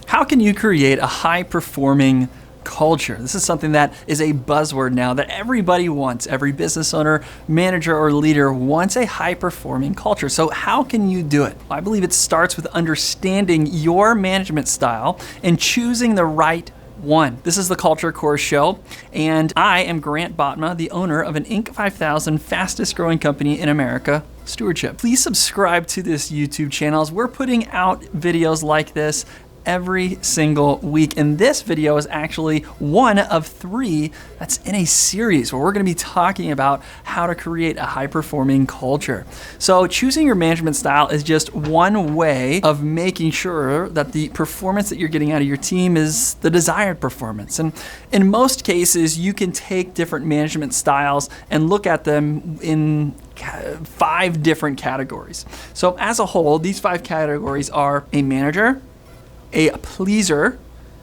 How can you create a high-performing culture? This is something that is a buzzword now that everybody wants. Every business owner, manager, or leader wants a high-performing culture. So how can you do it? I believe it starts with understanding your management style and choosing the right one. This is the Culture Course Show, and I am Grant Botma, the owner of an Inc. 5000 fastest growing company in America, Stewardship. Please subscribe to this YouTube channel as we're putting out videos like this every single week. And this video is actually one of 3 that's in a series where we're going to be talking about how to create a high-performing culture. So choosing your management style is just one way of making sure that the performance that you're getting out of your team is the desired performance. And in most cases, you can take different management styles and look at them in 5 different categories. So as a whole, these 5 categories are a manager, a pleaser,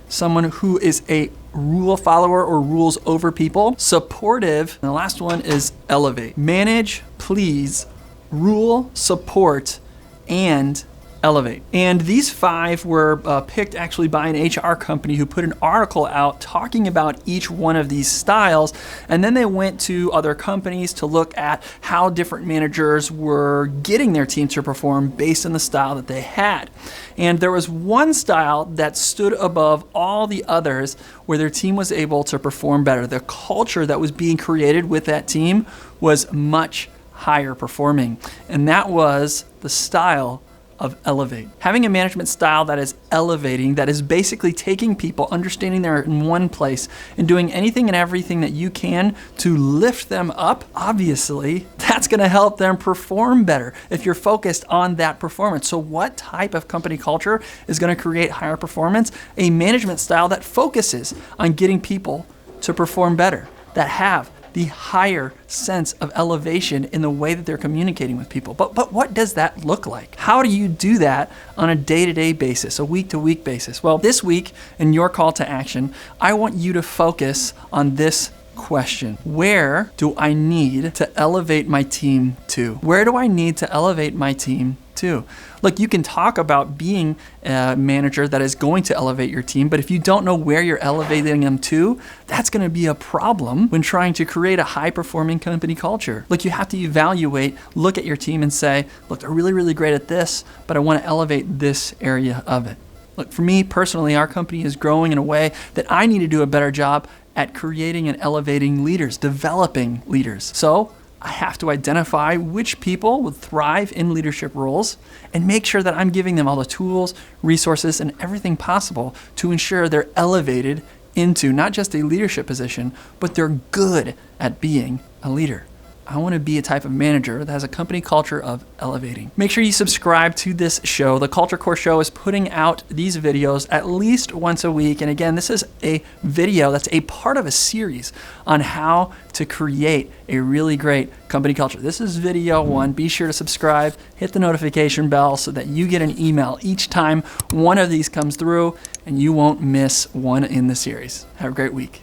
someone who is a rule follower or rules over people, supportive, and the last one is elevate. Manage, please, rule, support, and elevate. And these 5 were picked actually by an HR company who put an article out talking about each one of these styles. And then they went to other companies to look at how different managers were getting their team to perform based on the style that they had. And there was one style that stood above all the others where their team was able to perform better. The culture that was being created with that team was much higher performing. And that was the style of elevate. Having a management style that is elevating, that is basically taking people, understanding they're in one place, and doing anything and everything that you can to lift them up, obviously, that's gonna help them perform better if you're focused on that performance. So what type of company culture is gonna create higher performance? A management style that focuses on getting people to perform better, that have the higher sense of elevation in the way that they're communicating with people. But what does that look like? How do you do that on a day-to-day basis, a week-to-week basis? Well, this week in your call to action, I want you to focus on this question. Where do I need to elevate my team to? Where do I need to elevate my team to? Look, you can talk about being a manager that is going to elevate your team, but if you don't know where you're elevating them to, that's going to be a problem when trying to create a high-performing company culture. Look, you have to evaluate, look at your team and say, look, they're really, really great at this, but I want to elevate this area of it. Look, for me personally, our company is growing in a way that I need to do a better job at creating and elevating leaders, developing leaders. So I have to identify which people would thrive in leadership roles and make sure that I'm giving them all the tools, resources, and everything possible to ensure they're elevated into not just a leadership position, but they're good at being a leader. I want to be a type of manager that has a company culture of elevating. Make sure you subscribe to this show. The Culture Course Show is putting out these videos at least once a week. And again, this is a video that's a part of a series on how to create a really great company culture. This is video 1. Be sure to subscribe, hit the notification bell so that you get an email each time one of these comes through and you won't miss one in the series. Have a great week.